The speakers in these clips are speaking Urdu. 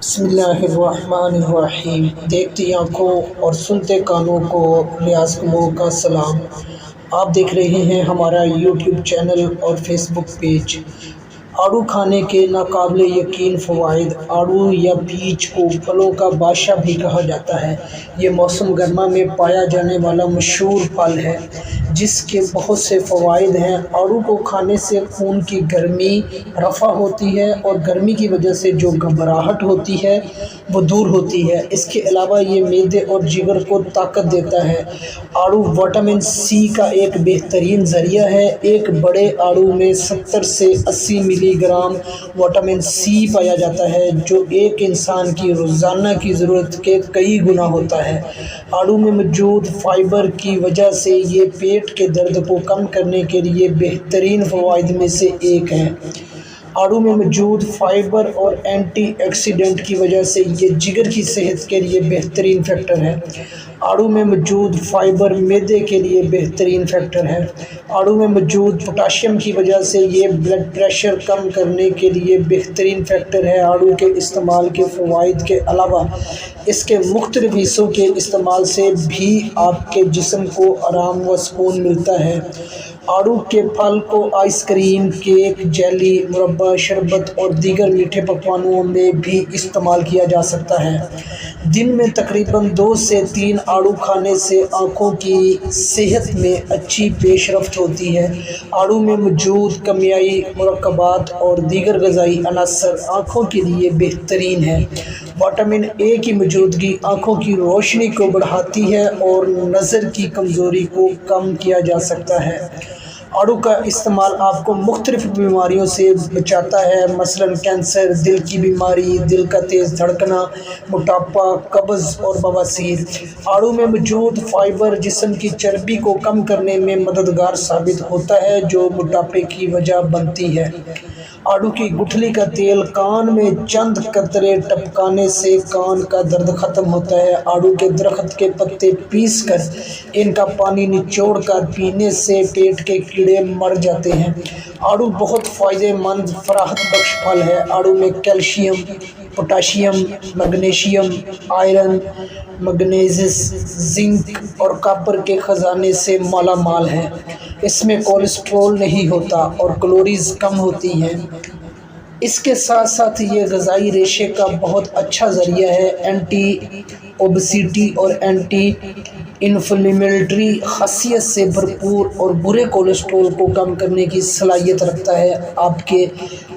بسم اللہ الرحمن الرحیم۔ دیکھتی آنکھوں اور سنتے کانوں کو ریاض کمو کا سلام۔ آپ دیکھ رہے ہیں ہمارا یوٹیوب چینل اور فیس بک پیج۔ آڑو کھانے کے ناقابل یقین فوائد۔ آڑو یا پیچ کو پھلوں کا بادشاہ بھی کہا جاتا ہے۔ یہ موسم گرما میں پایا جانے والا مشہور پھل ہے جس کے بہت سے فوائد ہیں۔ آڑو کو کھانے سے خون کی گرمی رفع ہوتی ہے اور گرمی کی وجہ سے جو گھبراہٹ ہوتی ہے وہ دور ہوتی ہے۔ اس کے علاوہ یہ معدے اور جگر کو طاقت دیتا ہے۔ آڑو وٹامن سی کا ایک بہترین ذریعہ ہے۔ ایک بڑے آڑو میں 70 سے 80 ملی گرام وٹامن سی پایا جاتا ہے جو ایک انسان کی روزانہ کی ضرورت کے کئی گنا ہوتا ہے۔ آڑو میں موجود فائبر کی وجہ سے یہ پیٹ کے درد کو کم کرنے کے لیے بہترین فوائد میں سے ایک ہے۔ آڑو میں موجود فائبر اور اینٹی آکسیڈنٹ کی وجہ سے یہ جگر کی صحت کے لیے بہترین فیکٹر ہے۔ آڑو میں موجود فائبر معدے کے لیے بہترین فیکٹر ہے۔ آڑو میں موجود پوٹاشیم کی وجہ سے یہ بلڈ پریشر کم کرنے کے لیے بہترین فیکٹر ہے۔ آڑو کے استعمال کے فوائد کے علاوہ اس کے مختلف حصوں کے استعمال سے بھی آپ کے جسم کو آرام و سکون ملتا ہے۔ آڑو کے پھل کو آئس کریم، کیک، جیلی، مربا، شربت اور دیگر میٹھے پکوانوں میں بھی استعمال کیا جا سکتا ہے۔ دن میں تقریباً 2 سے 3 آڑو کھانے سے آنکھوں کی صحت میں اچھی پیش رفت ہوتی ہے۔ آڑو میں موجود کیمیائی مرکبات اور دیگر غذائی عناصر آنکھوں کے لیے بہترین ہیں۔ وٹامن اے کی موجودگی آنکھوں کی روشنی کو بڑھاتی ہے اور نظر کی کمزوری کو کم کیا جا سکتا ہے۔ آڑو کا استعمال آپ کو مختلف بیماریوں سے بچاتا ہے، مثلاً کینسر، دل کی بیماری، دل کا تیز دھڑکنا، موٹاپا، قبض اور بواسیر۔ آڑو میں موجود فائبر جسم کی چربی کو کم کرنے میں مددگار ثابت ہوتا ہے جو موٹاپے کی وجہ بنتی ہے۔ آڑو کی گٹھلی کا تیل کان میں چند قطرے ٹپکانے سے کان کا درد ختم ہوتا ہے۔ آڑو کے درخت کے پتے پیس کر ان کا پانی نچوڑ کر پینے سے پیٹ کے کیڑے مر جاتے ہیں۔ آڑو بہت فائدہ مند فراخت بخش پھل ہے۔ آڑو میں calcium, potassium, magnesium, iron, manganese, zinc اور کاپر کے خزانے سے مالا مال ہے۔ اس میں کولیسٹرول نہیں ہوتا اور کیلوریز کم ہوتی ہیں۔ اس کے ساتھ ساتھ یہ غذائی ریشے کا بہت اچھا ذریعہ ہے۔ اینٹی اوبیسٹی اور اینٹی انفلیمیٹری خاصیت سے بھرپور اور برے کولیسٹرول کو کم کرنے کی صلاحیت رکھتا ہے۔ آپ کے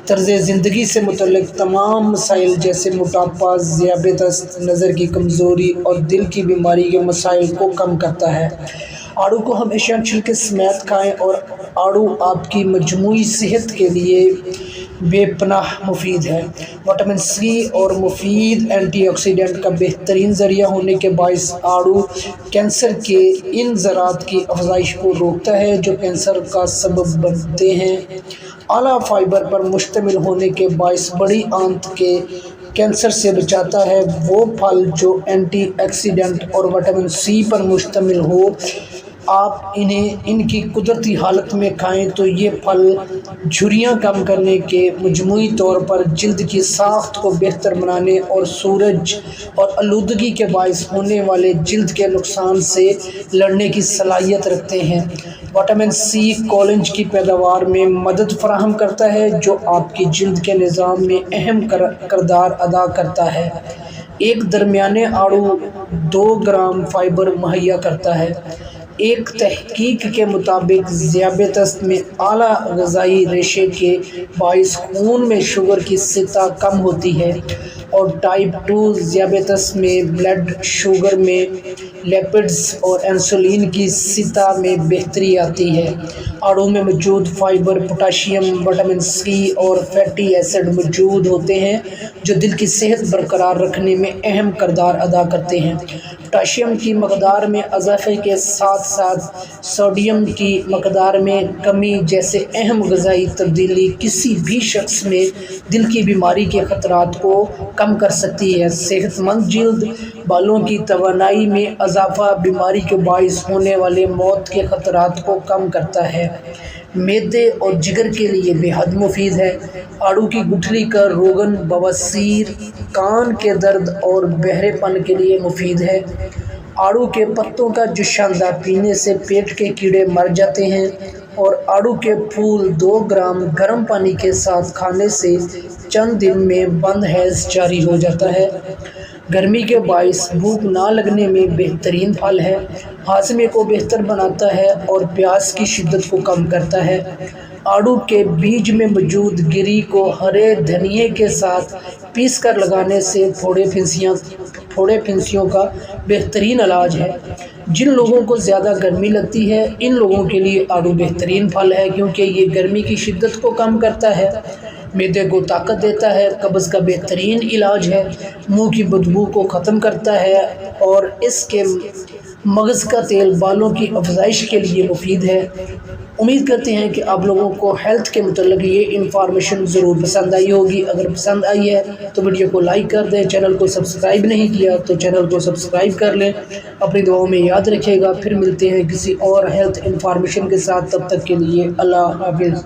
طرز زندگی سے متعلق تمام مسائل جیسے موٹاپا، ذیابیطس، نظر کی کمزوری اور دل کی بیماری کے مسائل کو کم کرتا ہے۔ آڑو کو ہمیشہ چھلکے سمیت کھائیں اور آڑو آپ کی مجموعی صحت کے لیے بے پناہ مفید ہے۔ وٹامن سی اور مفید اینٹی آکسیڈنٹ کا بہترین ذریعہ ہونے کے باعث آڑو کینسر کے ان ذرات کی افزائش کو روکتا ہے جو کینسر کا سبب بنتے ہیں۔ اعلیٰ فائبر پر مشتمل ہونے کے باعث بڑی آنت کے کینسر سے بچاتا ہے۔ وہ پھل جو اینٹی آکسیڈنٹ اور وٹامن سی پر مشتمل ہو، آپ انہیں ان کی قدرتی حالت میں کھائیں تو یہ پھل جھریاں کم کرنے کے، مجموعی طور پر جلد کی ساخت کو بہتر بنانے اور سورج اور آلودگی کے باعث ہونے والے جلد کے نقصان سے لڑنے کی صلاحیت رکھتے ہیں۔ وٹامن سی کالج کی پیداوار میں مدد فراہم کرتا ہے جو آپ کی جلد کے نظام میں اہم کردار ادا کرتا ہے۔ ایک درمیانے آڑو 2 گرام فائبر مہیا کرتا ہے۔ ایک تحقیق کے مطابق ذیابیطس میں اعلیٰ غذائی ریشے کے باعث خون میں شوگر کی سطح کم ہوتی ہے اور ٹائپ 2 ذیابیطس میں بلڈ شوگر میں لیپڈز اور انسولین کی سطح میں بہتری آتی ہے۔ آڑو میں موجود فائبر، پوٹاشیم، وٹامن سی اور فیٹی ایسڈ موجود ہوتے ہیں جو دل کی صحت برقرار رکھنے میں اہم کردار ادا کرتے ہیں۔ پوٹاشیم کی مقدار میں اضافے کے ساتھ ساتھ سوڈیم کی مقدار میں کمی جیسے اہم غذائی تبدیلی کسی بھی شخص میں دل کی بیماری کے خطرات کو کم کر سکتی ہے۔ صحت مند جلد، بالوں کی توانائی میں اضافہ، بیماری کے باعث ہونے والے موت کے خطرات کو کم کرتا ہے۔ معدے اور جگر کے لیے بے حد مفید ہے۔ آڑو کی گٹھلی کا روغن بواسیر، کان کے درد اور بہرے پن کے لیے مفید ہے۔ آڑو کے پتوں کا جوس شاندار پینے سے پیٹ کے کیڑے مر جاتے ہیں، اور آڑو کے پھول 2 گرام گرم پانی کے ساتھ کھانے سے چند دن میں بند ہیض جاری ہو جاتا ہے۔ گرمی کے باعث بھوک نہ لگنے میں بہترین پھل ہے، ہاضمے کو بہتر بناتا ہے اور پیاس کی شدت کو کم کرتا ہے۔ آڑو کے بیج میں موجود گری کو ہرے دھنیے کے ساتھ پیس کر لگانے سے پھوڑے پھنسیوں کا بہترین علاج ہے۔ جن لوگوں کو زیادہ گرمی لگتی ہے ان لوگوں کے لیے آڑو بہترین پھل ہے، کیونکہ یہ گرمی کی شدت کو کم کرتا ہے، معدے کو طاقت دیتا ہے، قبض کا بہترین علاج ہے، منہ کی بدبو کو ختم کرتا ہے، اور اس کے مغز کا تیل بالوں کی افزائش کے لیے مفید ہے۔ امید کرتے ہیں کہ آپ لوگوں کو ہیلتھ کے متعلق یہ انفارمیشن ضرور پسند آئی ہوگی۔ اگر پسند آئی ہے تو ویڈیو کو لائک کر دیں، چینل کو سبسکرائب نہیں کیا تو چینل کو سبسکرائب کر لیں۔ اپنی دعاؤں میں یاد رکھیے گا۔ پھر ملتے ہیں کسی اور ہیلتھ انفارمیشن کے ساتھ، تب تک کے لیے اللہ حافظ۔